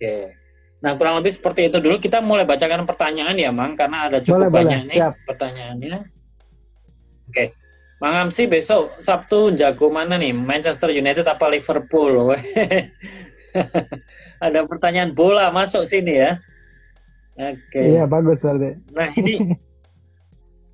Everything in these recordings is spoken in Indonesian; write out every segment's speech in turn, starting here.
Oke. Nah, kurang lebih seperti itu dulu. Kita mulai bacakan pertanyaan ya, Mang, karena ada Boleh, cukup boleh. banyak nih Siap. pertanyaannya. Oke. Mang Amsi besok Sabtu jago mana nih? Manchester United apa Liverpool? Ada pertanyaan bola masuk sini ya. Iya, Oke. bagus berarti. Nah,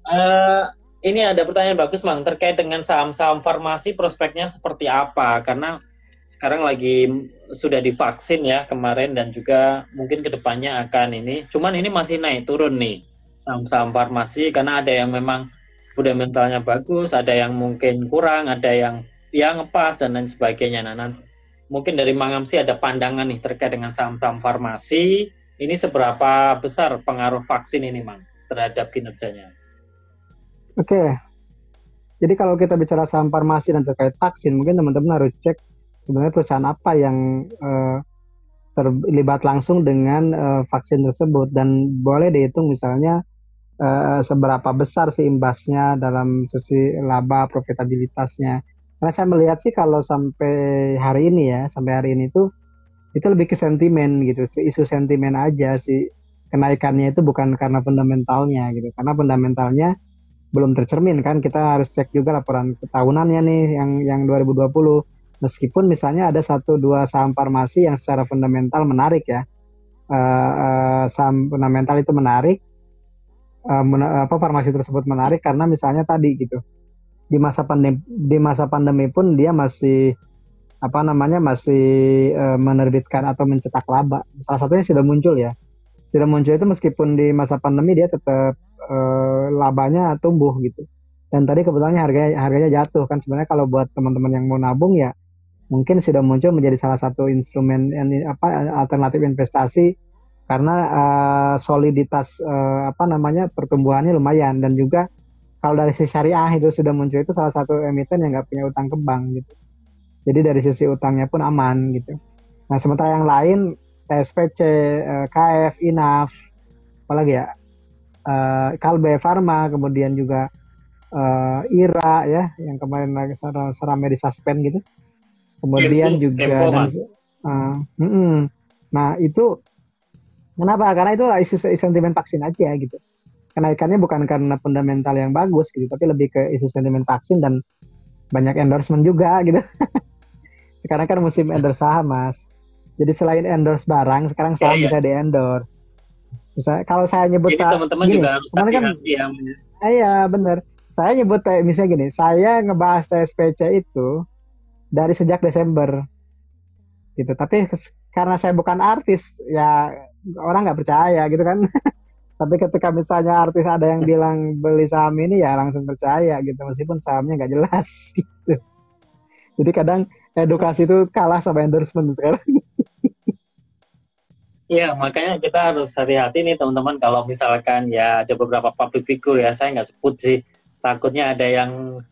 eh, ini ada pertanyaan bagus, Mang, terkait dengan saham-saham farmasi prospeknya seperti apa? Karena sekarang lagi sudah divaksin ya kemarin dan juga mungkin kedepannya akan ini. Cuman ini masih naik turun nih saham-saham farmasi karena ada yang memang fundamentalnya bagus, ada yang mungkin kurang, ada yang ya ngepas dan lain sebagainya. Nah, mungkin dari Mang Amsi ada pandangan nih terkait dengan saham-saham farmasi. Ini seberapa besar pengaruh vaksin ini, Mang, terhadap kinerjanya? Oke, jadi kalau kita bicara saham farmasi dan terkait vaksin, mungkin teman-teman harus cek sebenarnya perusahaan apa yang terlibat langsung dengan vaksin tersebut dan boleh dihitung misalnya seberapa besar sih imbasnya dalam sisi laba profitabilitasnya. Karena saya melihat sih kalau sampai hari ini tuh itu lebih ke sentimen gitu, isu sentimen aja sih. Kenaikannya itu bukan karena fundamentalnya gitu. Karena fundamentalnya belum tercermin kan, kita harus cek juga laporan tahunannya nih yang 2020. Meskipun misalnya ada satu dua saham farmasi yang secara fundamental menarik ya. Saham fundamental itu menarik, farmasi tersebut menarik karena misalnya tadi gitu di masa pandemi pun dia masih masih menerbitkan atau mencetak laba. Salah satunya sudah muncul itu meskipun di masa pandemi dia tetap labanya tumbuh gitu. Dan tadi kebetulan harganya harganya jatuh kan, sebenarnya kalau buat teman-teman yang mau nabung ya mungkin sudah muncul menjadi salah satu instrumen alternatif investasi karena soliditas pertumbuhannya lumayan, dan juga kalau dari sisi syariah itu sudah muncul, itu salah satu emiten yang nggak punya utang ke bank gitu. Jadi dari sisi utangnya pun aman gitu. Nah, sementara yang lain TSPC, KF, INAF, apalagi ya, Kalbe Farma, kemudian juga IRA ya, yang kemarin lagi seramai di suspend gitu. Tempo, Kemudian juga Tempo, dan Mang. nah itu kenapa? Karena itu isu sentimen vaksin aja gitu. Kenaikannya bukan karena fundamental yang bagus gitu, tapi lebih ke isu sentimen vaksin dan banyak endorsement juga gitu. Sekarang kan musim endorse saham, Mas. Jadi selain endorse barang, sekarang Ya, saham ya. bisa di endorse. Misalnya kalau saya nyebut Jadi teman-teman juga gini, harus kemarin kan, hati-hati ya. iya bener. Saya nyebut misalnya gini, saya ngebahas TSPC itu dari sejak Desember gitu. Tapi karena saya bukan artis, ya orang nggak percaya gitu kan. Tapi ketika misalnya artis ada yang bilang beli saham ini, ya langsung percaya gitu, meskipun sahamnya nggak jelas gitu. Jadi kadang edukasi itu kalah sama endorsement sekarang. Iya, makanya kita harus hati-hati nih teman-teman kalau misalkan ya ada beberapa public figure ya, saya nggak sebut sih, takutnya ada yang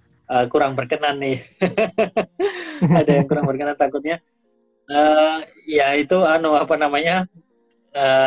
kurang berkenan nih. Ada yang kurang berkenan takutnya. Eh, ya itu apa namanya,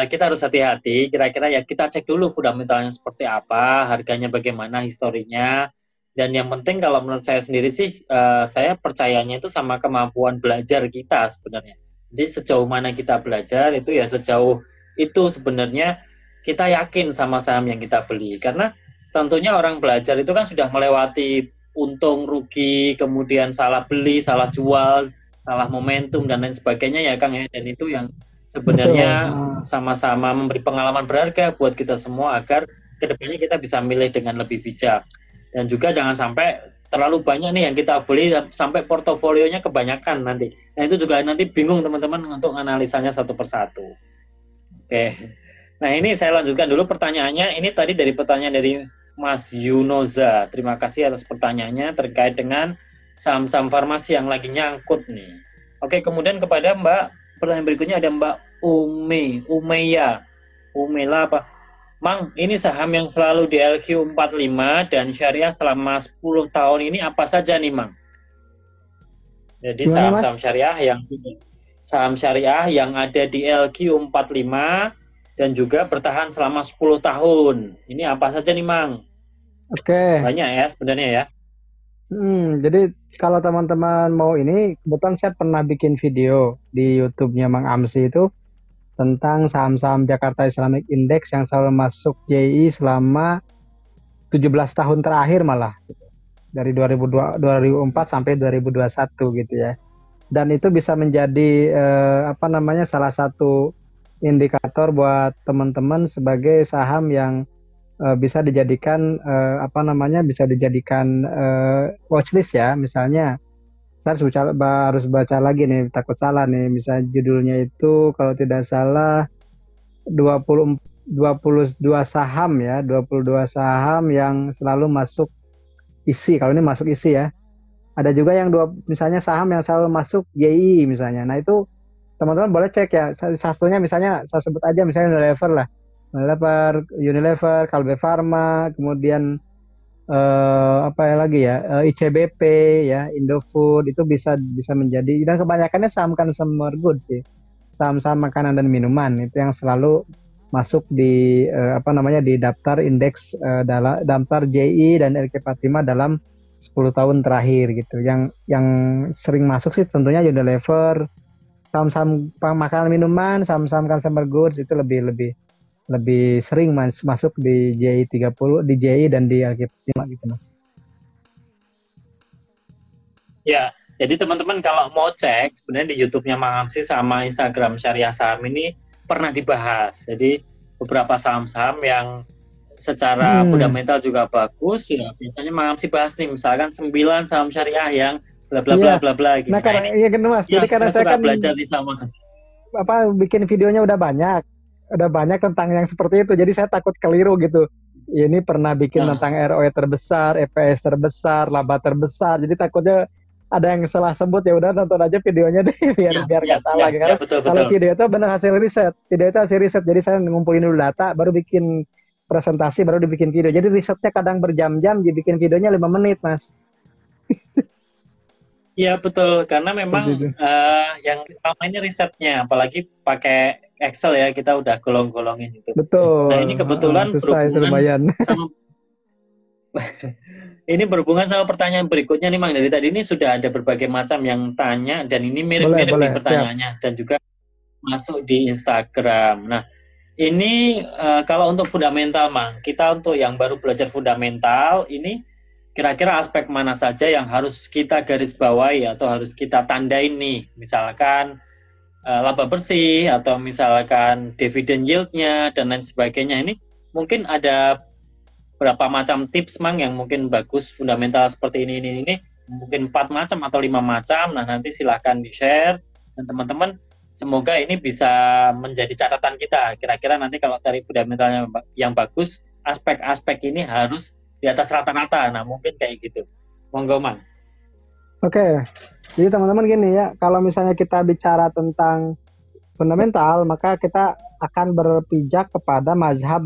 kita harus hati-hati. Kira-kira ya kita cek dulu fundamentalnya seperti apa, harganya bagaimana, historinya. Dan yang penting kalau menurut saya sendiri sih, saya percayanya itu sama kemampuan belajar kita sebenarnya. Jadi sejauh mana kita belajar itu ya sejauh itu sebenarnya kita yakin sama saham yang kita beli. Karena tentunya orang belajar itu kan sudah melewati untung, rugi, kemudian salah beli, salah jual, salah momentum dan lain sebagainya ya Kang ya. Dan itu yang Betul. sebenarnya sama-sama memberi pengalaman berharga buat kita semua agar kedepannya kita bisa milih dengan lebih bijak. Dan juga jangan sampai terlalu banyak nih yang kita beli sampai portofolionya kebanyakan nanti. Nah itu juga nanti bingung teman-teman untuk analisanya satu persatu. Oke. Nah ini saya lanjutkan dulu pertanyaannya. Ini tadi dari pertanyaan dari Mas Yunoza. Terima kasih atas pertanyaannya terkait dengan saham-saham farmasi yang lagi nyangkut nih. Oke, kemudian kepada Mbak, pertanyaan berikutnya ada Mbak Umeya. Umela apa? Mang, ini saham yang selalu di LQ45 dan syariah selama 10 tahun ini apa saja nih, Mang? Jadi Gimana, Mas? saham syariah yang ada di LQ45 dan juga bertahan selama 10 tahun. Ini apa saja nih, Mang? Oke. Banyak ya sebenarnya ya. Jadi kalau teman-teman mau ini, kebetulan saya pernah bikin video di YouTube-nya Mang Amsi itu tentang saham-saham Jakarta Islamic Index yang selalu masuk JI selama 17 tahun terakhir malah dari 2004 sampai 2021 gitu ya. Dan itu bisa menjadi apa namanya salah satu indikator buat teman-teman sebagai saham yang bisa dijadikan apa namanya bisa dijadikan watchlist ya. Misalnya saya harus baca lagi nih, takut salah nih. Misalnya judulnya itu kalau tidak salah 20 22 saham ya, 22 saham yang selalu masuk isi. Kalau ini masuk isi ya. Ada juga yang misalnya saham yang selalu masuk YI misalnya. Nah itu teman-teman boleh cek ya. Satunya misalnya saya sebut aja misalnya Unilever lah. Unilever, Kalbe Farma, kemudian apa ya lagi ya, ICBP ya, Indofood itu bisa bisa menjadi, dan kebanyakannya saham consumer goods sih, saham-saham makanan dan minuman itu yang selalu masuk di apa namanya di daftar indeks dalam daftar JI dan LQ45 dalam 10 tahun terakhir gitu. Yang sering masuk sih tentunya Unilever, saham-saham makanan minuman, saham-saham consumer goods itu lebih lebih lebih sering masuk di JI 30, di JI dan di LQ5 gitu Mas. Ya, jadi teman-teman kalau mau cek sebenarnya di YouTube-nya Mang Amsi sama Instagram Syariah Saham ini pernah dibahas. Jadi beberapa saham-saham yang secara fundamental juga bagus ya. Biasanya Mang Amsi bahas nih misalkan 9 saham syariah yang bla bla bla bla bla gitu. Nah, karena iya kan Mas. Jadi karena saya kan belajar di sama Mas. Apa bikin videonya udah banyak tentang yang seperti itu. Jadi saya takut keliru gitu. Ini pernah bikin tentang ROE terbesar, EPS terbesar, laba terbesar. Jadi takutnya ada yang salah sebut, ya udah nonton aja videonya deh biar nggak salah. Karena kalau video itu benar hasil riset, Jadi saya ngumpulin dulu data, baru bikin presentasi, baru dibikin video. Jadi risetnya kadang berjam-jam, dibikin videonya 5 menit, Mas. Iya betul, karena memang yang utamanya risetnya, apalagi pakai Excel ya, kita udah golong-golongin itu. Betul. Nah ini kebetulan berhubungan sama ini berhubungan sama pertanyaan berikutnya nih Mang. Dari tadi ini sudah ada berbagai macam yang tanya, dan ini mirip-mirip nih pertanyaannya, dan juga masuk di Instagram. Nah ini kalau untuk fundamental Mang, kita untuk yang baru belajar fundamental ini kira-kira aspek mana saja yang harus kita garis bawahi atau harus kita tandain nih, misalkan laba bersih atau misalkan dividend yield-nya dan lain sebagainya. Ini mungkin ada berapa macam tips Mang yang mungkin bagus fundamental seperti ini mungkin 4 macam atau 5 macam. Nah nanti silahkan di-share, dan teman-teman semoga ini bisa menjadi catatan kita. Kira-kira nanti kalau cari fundamentalnya yang bagus, aspek-aspek ini harus di atas rata-rata. Nah mungkin kayak gitu. Monggo Mang. Oke, jadi teman-teman gini ya, kalau misalnya kita bicara tentang fundamental, maka kita akan berpijak kepada mazhab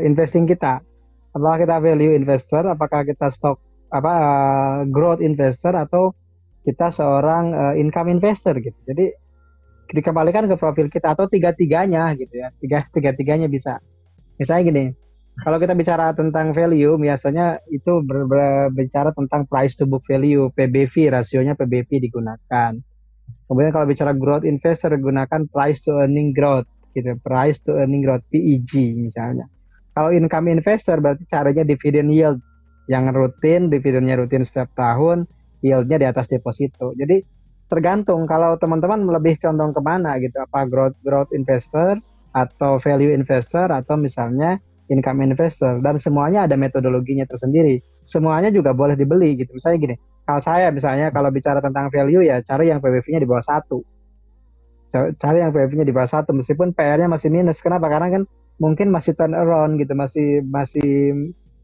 investing kita. Apakah kita value investor, apakah kita stock growth investor, atau kita seorang income investor gitu. Jadi dikembalikan ke profil kita, atau tiga-tiganya gitu ya. Tiga-tiganya bisa. Misalnya gini, kalau kita bicara tentang value, biasanya itu berbicara tentang price to book value, PBV, rasionya PBV digunakan. Kemudian kalau bicara growth investor, gunakan price to earning growth, gitu, price to earning growth, PEG misalnya. Kalau income investor berarti caranya dividend yield, yang rutin, dividennya rutin setiap tahun, yieldnya di atas deposito. Jadi tergantung kalau teman-teman lebih condong kemana gitu, apa growth investor atau value investor atau misalnya income investor, dan semuanya ada metodologinya tersendiri. Semuanya juga boleh dibeli gitu. Misalnya gini, kalau saya misalnya kalau bicara tentang value ya cari yang PBV-nya di bawah 1. Cari yang PBV-nya di bawah 1 meskipun PR-nya masih minus. Kenapa? Karena kan mungkin masih turn around gitu, masih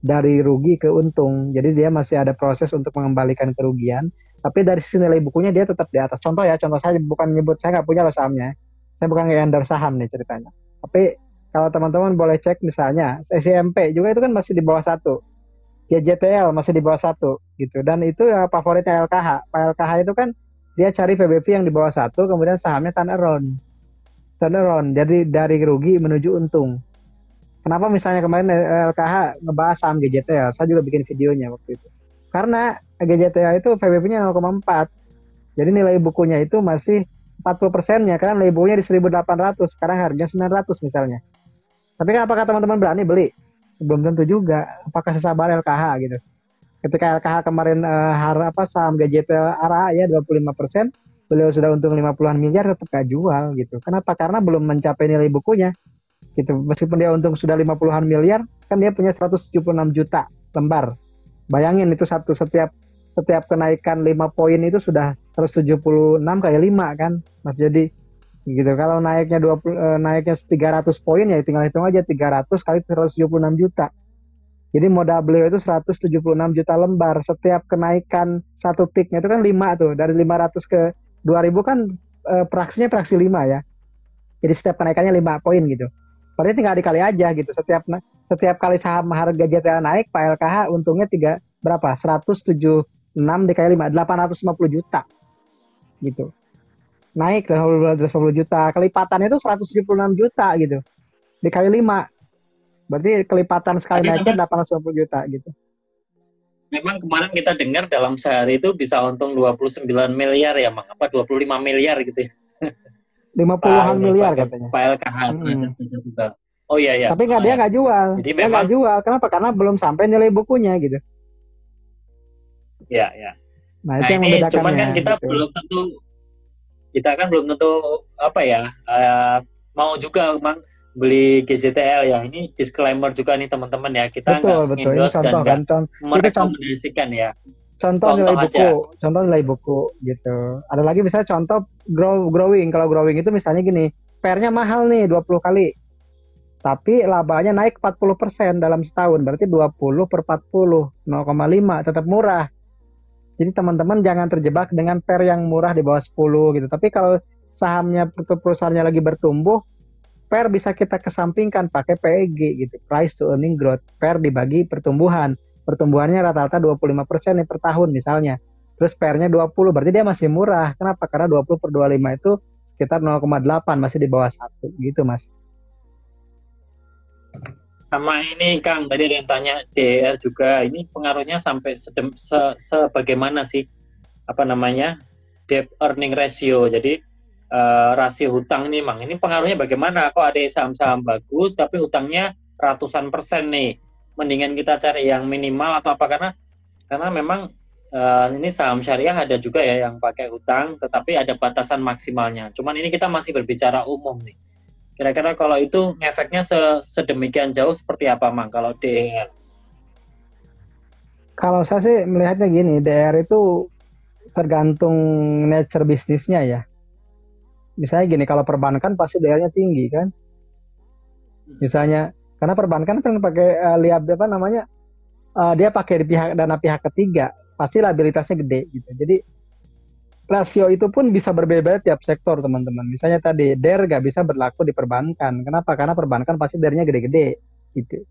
dari rugi ke untung. Jadi dia masih ada proses untuk mengembalikan kerugian. Tapi dari sisi nilai bukunya dia tetap di atas. Contoh saya bukan nyebut, saya nggak punya loh sahamnya. Saya bukan nge-endorse saham nih ceritanya. Tapi kalau teman-teman boleh cek misalnya SCMP juga itu kan masih di bawah 1. GJTL masih di bawah 1 gitu. Dan itu ya favoritnya LKH. Pak LKH itu kan dia cari PBV yang di bawah 1, kemudian sahamnya turn around. Jadi dari rugi menuju untung. Kenapa misalnya kemarin LKH ngebahas saham GJTL? Saya juga bikin videonya waktu itu. Karena GJTL itu PBV-nya 0,4. Jadi nilai bukunya itu masih 40%-nya kan labelnya di 1.800, sekarang harganya 900 misalnya. Tapi kan apakah teman-teman berani beli? Belum tentu juga. Apakah sesabar LKH gitu. Ketika LKH kemarin saham GJT ARA ya 25%, beliau sudah untung 50-an miliar tetap gak jual gitu. Kenapa? Karena belum mencapai nilai bukunya gitu. Meskipun dia untung sudah 50-an miliar, kan dia punya 176 juta lembar. Bayangin itu setiap kenaikan 5 poin itu sudah 176 kali 5 kan, Mas. Jadi gitu. Kalau naiknya 300 poin ya tinggal hitung aja 300 kali 176 juta. Jadi modal beliau itu 176 juta lembar. Setiap kenaikan satu tiknya itu kan 5 tuh. Dari 500 ke 2000 kan praksinya praksi 5 ya. Jadi setiap kenaikannya 5 poin gitu. Berarti tinggal dikali aja gitu. Setiap kali saham harga JTA naik, Pak LKH untungnya berapa? 176 dikali 5, 850 juta gitu. Naik 250 juta. Kelipatannya itu 176 juta gitu. Dikali 5. Berarti kelipatan sekali Tapi naiknya 850 juta gitu. memang kemarin kita dengar dalam sehari itu bisa untung 29 miliar ya, Mang. Apa 25 miliar gitu ya. 50-an miliar katanya. Pak LKH juga. Oh iya ya. Tapi dia nggak jual. Jadi dia nggak jual. Kenapa? Karena belum sampai nilai bukunya gitu. Ya, ya. Nah, itu yang membedakannya. Cuman kan kita gitu. belum tentu apa ya, mau juga Mang beli GJTL ya. Ini disclaimer juga nih teman-teman ya. Kita betul. Ini contoh kan. merekomendasikan ya. Contoh nilai buku gitu. Ada lagi misalnya contoh growing. Kalau growing itu misalnya gini, pairnya mahal nih 20 kali. Tapi labanya naik 40% dalam setahun. Berarti 20 per 40, 0,5 tetap murah. Jadi teman-teman jangan terjebak dengan pair yang murah di bawah 10 gitu. Tapi kalau sahamnya perusahaannya lagi bertumbuh, pair bisa kita kesampingkan pakai PEG gitu. Price to earning growth. Pair dibagi pertumbuhan. Pertumbuhannya rata-rata 25% nih per tahun misalnya. Terus pairnya 20, berarti dia masih murah. Kenapa? Karena 20 per 25 itu sekitar 0,8, masih di bawah 1 gitu, Mas. Sama ini Kang, tadi ada yang tanya DER juga, ini pengaruhnya sampai sebagaimana sih apa namanya debt earning ratio. Jadi rasio hutang nih Mang, ini pengaruhnya bagaimana? Kok ada saham-saham bagus tapi hutangnya ratusan persen nih? Mendingan kita cari yang minimal atau apa? Karena memang ini saham syariah ada juga ya yang pakai hutang, tetapi ada batasan maksimalnya. Cuman ini kita masih berbicara umum nih. Kira-kira kalau itu efeknya sedemikian jauh seperti apa, Mang, kalau DER? Kalau saya sih melihatnya gini, DER itu tergantung nature bisnisnya ya. Misalnya gini, kalau perbankan pasti DER-nya tinggi kan. Misalnya, karena perbankan kan pakai dia pakai dana pihak ketiga, pasti liabilitasnya gede gitu. Jadi rasio itu pun bisa berbeda-beda tiap sektor, teman-teman. Misalnya tadi, DER nggak bisa berlaku di perbankan. Kenapa? Karena perbankan pasti DER-nya gede-gede, gitu.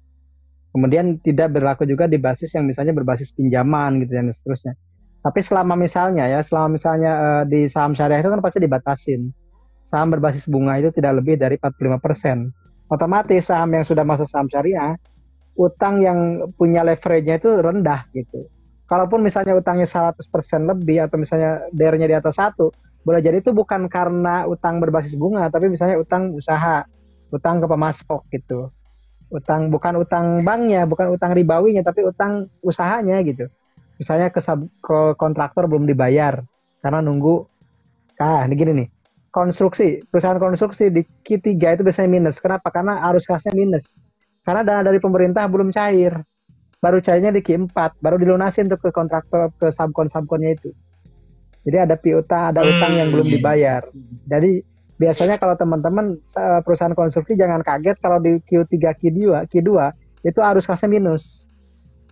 Kemudian tidak berlaku juga di basis yang misalnya berbasis pinjaman, gitu, dan seterusnya. Tapi selama misalnya di saham syariah itu kan pasti dibatasin. Saham berbasis bunga itu tidak lebih dari 45%. Otomatis saham yang sudah masuk saham syariah, utang yang punya leverage-nya itu rendah, gitu. Kalaupun misalnya utangnya 100% lebih atau misalnya DER-nya di atas 1, boleh jadi itu bukan karena utang berbasis bunga, tapi misalnya utang usaha, utang ke pemasok gitu. Bukan utang banknya, bukan utang ribawinya, tapi utang usahanya gitu. Misalnya ke kontraktor belum dibayar karena nunggu. Ini gini nih. Perusahaan konstruksi di Q3 itu biasanya minus. Kenapa? Karena arus kasnya minus. Karena dana dari pemerintah belum cair. Baru cairnya di Q4, baru dilunasin untuk ke kontraktor, ke subkon-subkonnya itu. Jadi ada utang yang belum dibayar. Jadi biasanya kalau teman-teman perusahaan konstruksi jangan kaget kalau di Q3, Q2 itu arus kasnya minus.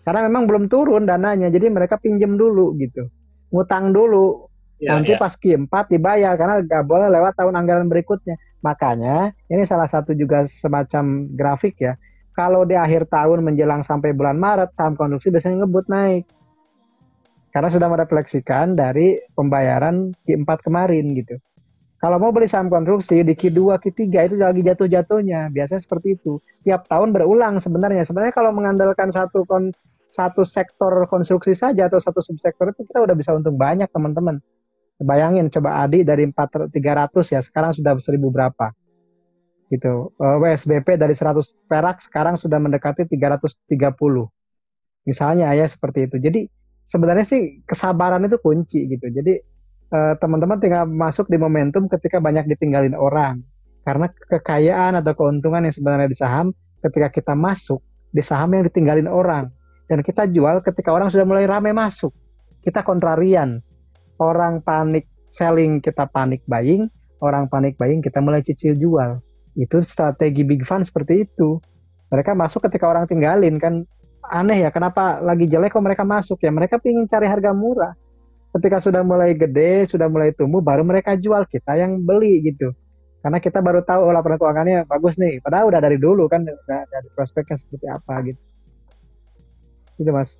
Karena memang belum turun dananya, jadi mereka pinjem dulu gitu. Ngutang dulu. Nanti pas Q4 dibayar, karena nggak boleh lewat tahun anggaran berikutnya. Makanya ini salah satu juga semacam grafik ya. Kalau di akhir tahun menjelang sampai bulan Maret, saham konstruksi biasanya ngebut naik. Karena sudah merefleksikan dari pembayaran Q4 kemarin gitu. Kalau mau beli saham konstruksi di Q2, Q3 itu lagi jatuh-jatuhnya. Biasanya seperti itu. Tiap tahun berulang sebenarnya. Sebenarnya kalau mengandalkan satu sektor konstruksi saja atau satu subsektor itu kita udah bisa untung banyak, teman-teman. Bayangin coba Adi dari 300 ya, sekarang sudah 1000 berapa gitu. WSBP dari 100 perak sekarang sudah mendekati 330. Misalnya ya seperti itu. Jadi sebenarnya sih kesabaran itu kunci gitu. Jadi teman-teman tinggal masuk di momentum ketika banyak ditinggalin orang. Karena kekayaan atau keuntungan yang sebenarnya di saham, ketika kita masuk di saham yang ditinggalin orang. Dan kita jual ketika orang sudah mulai ramai masuk. Kita kontrarian. Orang panik selling, kita panik buying. Orang panik buying, kita mulai cicil jual. Itu strategi big fund seperti itu. Mereka masuk ketika orang tinggalin kan, aneh ya, kenapa lagi jelek kok mereka masuk ya? Mereka ingin cari harga murah. Ketika sudah mulai gede, sudah mulai tumbuh, baru mereka jual, kita yang beli gitu. Karena kita baru tahu laporan keuangannya bagus nih. Padahal udah dari dulu kan, udah dari prospeknya seperti apa gitu. Gitu Mas.